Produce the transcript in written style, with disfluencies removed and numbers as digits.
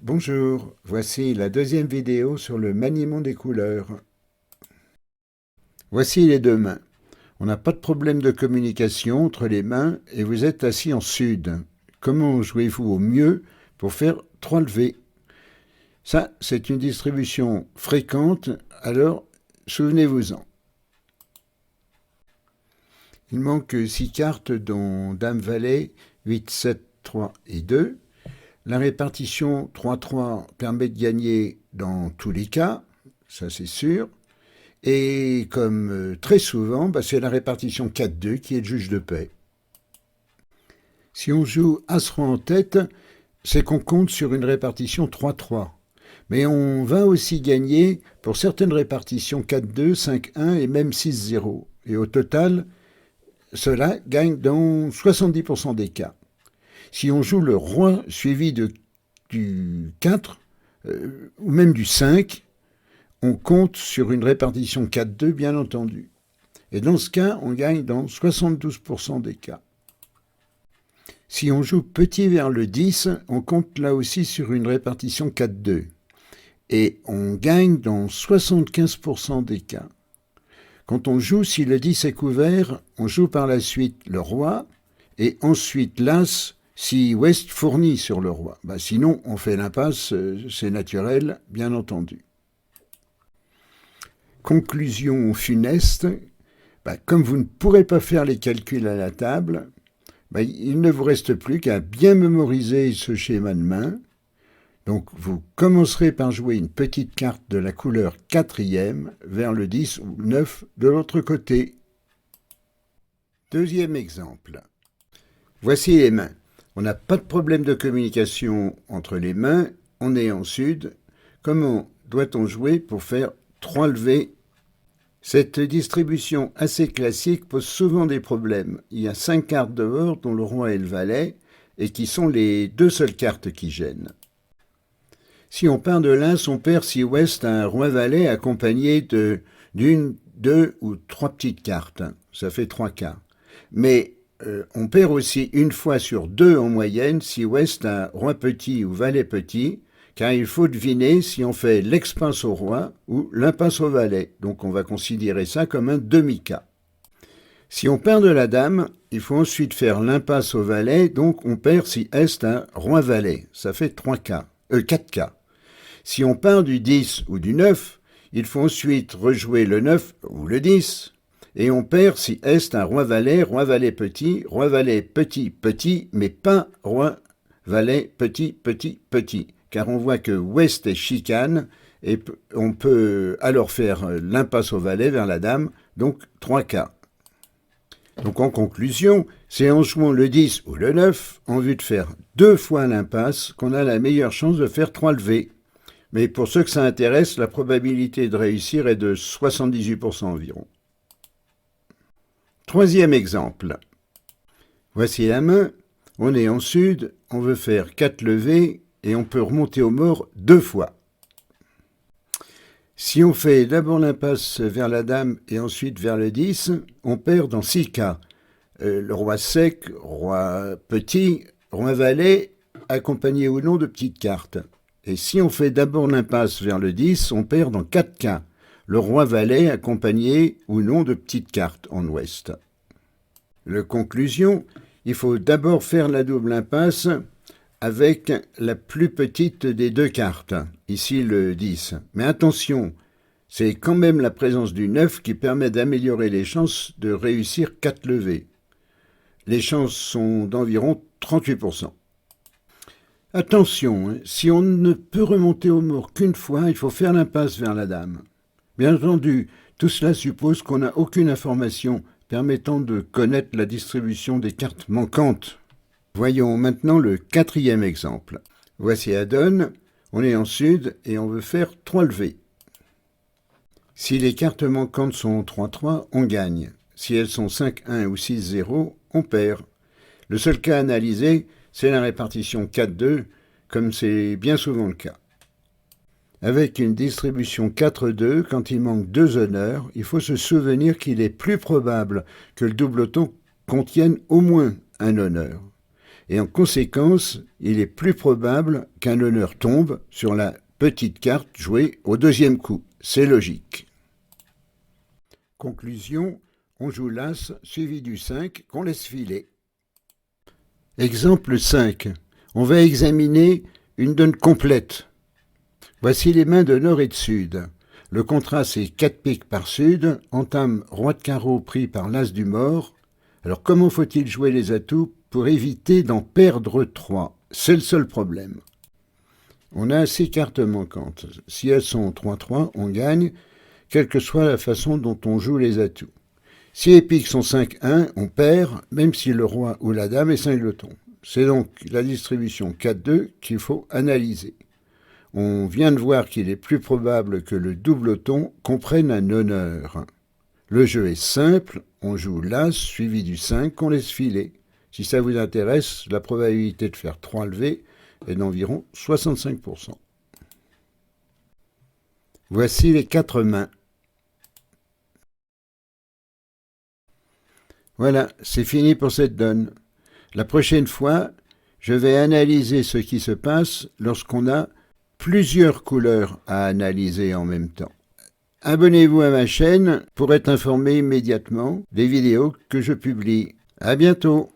Bonjour, voici la deuxième vidéo sur le maniement des couleurs. Voici les deux mains. On n'a pas de problème de communication entre les mains et vous êtes assis en sud. Comment jouez-vous au mieux pour faire 3 levées? Ça, c'est une distribution fréquente, alors souvenez-vous-en. Il manque 6 cartes dont Dame-Valet, 8, 7, 3 et 2. La répartition 3-3 permet de gagner dans tous les cas, ça c'est sûr. Et comme très souvent, c'est la répartition 4-2 qui est le juge de paix. Si on joue As-Roi en tête, c'est qu'on compte sur une répartition 3-3. Mais on va aussi gagner pour certaines répartitions 4-2, 5-1 et même 6-0. Et au total, cela gagne dans 70% des cas. Si on joue le roi suivi du 4 ou même du 5, on compte sur une répartition 4-2 bien entendu. Et dans ce cas, on gagne dans 72% des cas. Si on joue petit vers le 10, on compte là aussi sur une répartition 4-2. Et on gagne dans 75% des cas. Quand on joue, si le 10 est couvert, on joue par la suite le roi et ensuite l'as si Ouest fournit sur le roi. Sinon, on fait l'impasse, c'est naturel, bien entendu. Conclusion funeste, comme vous ne pourrez pas faire les calculs à la table, il ne vous reste plus qu'à bien mémoriser ce schéma de main. Donc vous commencerez par jouer une petite carte de la couleur 4e vers le 10 ou 9 de l'autre côté. Deuxième exemple. Voici les mains. On n'a pas de problème de communication entre les mains, on est en sud. Comment doit-on jouer pour faire 3 levées? Cette distribution assez classique pose souvent des problèmes. Il y a 5 cartes dehors, dont le roi et le valet, et qui sont les 2 seules cartes qui gênent. Si on part de l'as, on perd si Ouest a un roi-valet accompagné d'une, 2 ou 3 petites cartes. Ça fait 3 cas. Mais on perd aussi une fois sur 2 en moyenne si Ouest a un roi petit ou valet petit, car il faut deviner si on fait l'ex-pince au roi ou l'impasse au valet. Donc on va considérer ça comme un demi-cas. Si on perd de la dame, il faut ensuite faire l'impasse au valet, donc on perd si Est a un roi-valet. Ça fait 4 cas. Si on part du 10 ou du 9, il faut ensuite rejouer le 9 ou le 10. Et on perd si Est un roi-valet petit, roi-valet petit, petit, mais pas roi-valet petit, petit, petit. Car on voit que Ouest est chicane, et on peut alors faire l'impasse au valet vers la dame, donc 3 cas. Donc en conclusion, c'est en jouant le 10 ou le 9, en vue de faire 2 fois l'impasse, qu'on a la meilleure chance de faire 3 levées. Mais pour ceux que ça intéresse, la probabilité de réussir est de 78% environ. Troisième exemple. Voici la main, on est en sud, on veut faire 4 levées et on peut remonter au mort 2 fois. Si on fait d'abord l'impasse vers la dame et ensuite vers le 10, on perd dans 6 cas. Le roi sec, roi petit, roi valet, accompagné ou non de petites cartes. Et si on fait d'abord l'impasse vers le 10, on perd dans 4 cas. Le roi-valet accompagné ou non de petites cartes en ouest. Le conclusion, il faut d'abord faire la double impasse avec la plus petite des 2 cartes, ici le 10. Mais attention, c'est quand même la présence du 9 qui permet d'améliorer les chances de réussir 4 levées. Les chances sont d'environ 38%. Attention, si on ne peut remonter au mort qu'une fois, il faut faire l'impasse vers la dame. Bien entendu, tout cela suppose qu'on n'a aucune information permettant de connaître la distribution des cartes manquantes. Voyons maintenant le 4e exemple. Voici la donne, on est en sud et on veut faire 3 levées. Si les cartes manquantes sont 3-3, on gagne. Si elles sont 5-1 ou 6-0, on perd. Le seul cas analysé, c'est la répartition 4-2, comme c'est bien souvent le cas. Avec une distribution 4-2, quand il manque 2 honneurs, il faut se souvenir qu'il est plus probable que le doubleton contienne au moins un honneur. et en conséquence, il est plus probable qu'un honneur tombe sur la petite carte jouée au deuxième coup. C'est logique. Conclusion, on joue l'As suivi du 5 qu'on laisse filer. Exemple 5. On va examiner une donne complète. Voici les mains de nord et de sud. Le contrat, c'est 4 piques par sud, entame roi de carreau pris par l'As du mort. Alors comment faut-il jouer les atouts pour éviter d'en perdre 3 ? C'est le seul problème. On a 6 cartes manquantes. Si elles sont 3-3, on gagne, quelle que soit la façon dont on joue les atouts. Si les piques sont 5-1, on perd, même si le roi ou la dame est cingleton. C'est donc la distribution 4-2 qu'il faut analyser. On vient de voir qu'il est plus probable que le doubleton comprenne un honneur. Le jeu est simple, on joue l'As suivi du 5 qu'on laisse filer. Si ça vous intéresse, la probabilité de faire 3 levées est d'environ 65%. Voici les 4 mains. Voilà, c'est fini pour cette donne. La prochaine fois, je vais analyser ce qui se passe lorsqu'on a plusieurs couleurs à analyser en même temps. Abonnez-vous à ma chaîne pour être informé immédiatement des vidéos que je publie. À bientôt!